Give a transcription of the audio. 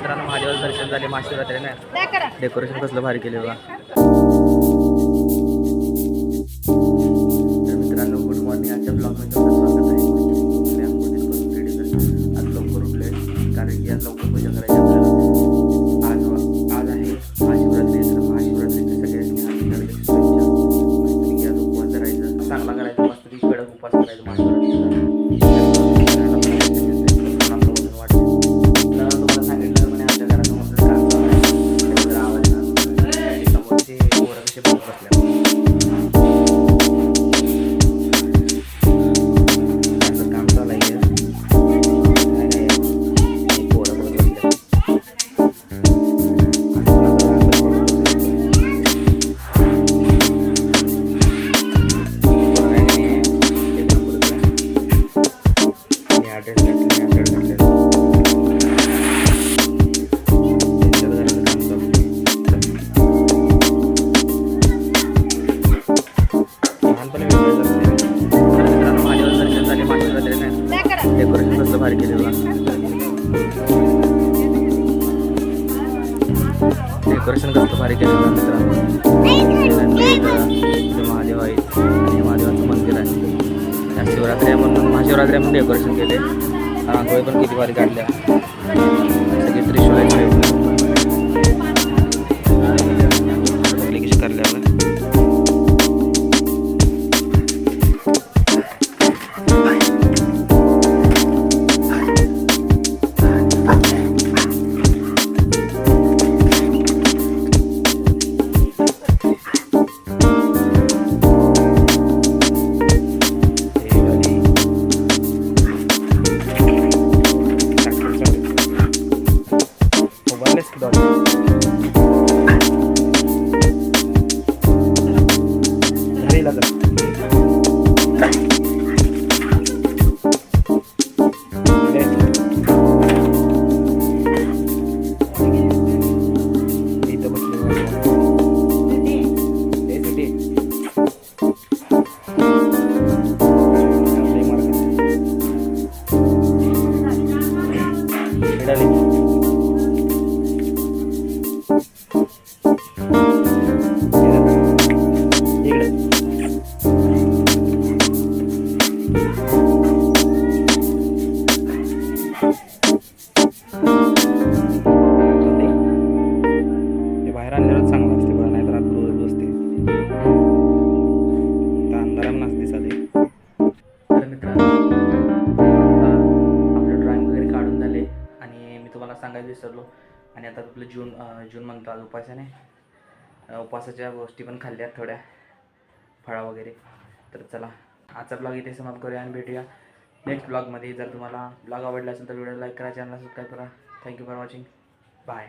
मित्रांनो महादेवाचं दर्शन झाले महाशिवरात्री ना डेकोरेशन कसलं भारी केले बघा. तर मित्रांनो गुड मॉर्निंग. आजच्या ब्लॉगमध्ये तुमचं स्वागत आहे. आज लवकर उठले कारण की आज लवकर पूजा करायची आपल्याला. आज आहे महाशिवरात्री. तर महाशिवरात्रीच्या सगळ्यांनी हार्दिक शुभेच्छा. मस्त आज उपवास करायचा चांगला करायचा मस्त कडक उपवास करायचा महाशिवरात्रीचा. डेकोरेशन कसलं भारी केलं बघा. डेकोरेशन कसलं भारी केलं बघा मित्रांनो. महादेव आहे आणि महादेवाचं मंदिर आहे. त्या शिवरात्री आहे म्हणून महाशिवरात्री म्हणून डेकोरेशन केले. रांगोळी पण किती भारी काढल्या. सगळे त्रिशूळ कशी काढल्या. बाहेर आणल्यावर चांगलं असते बघा, नाहीतर आत रोज बसते अंधारा नसते साधे. तर मित्रांनो आता आपलं ड्रॉइंग वगैरे काढून झाले आणि मी तुम्हाला सांगायला विसरलो. आणि आता आपलं जून म्हणतो आज उपासाने उपवासाच्या गोष्टी पण खाल्ल्या थोड्या फळा वगैरे. तर चला आजचा ब्लॉग इथे समाप्त करूया आणि भेटूया नेक्स्ट ब्लॉगमध्ये. जर तुम्हाला ब्लॉग आवडला असेल तर व्हिडिओ लाईक करा, चॅनलला सबस्क्राईब करा. Thank you for watching. बाय.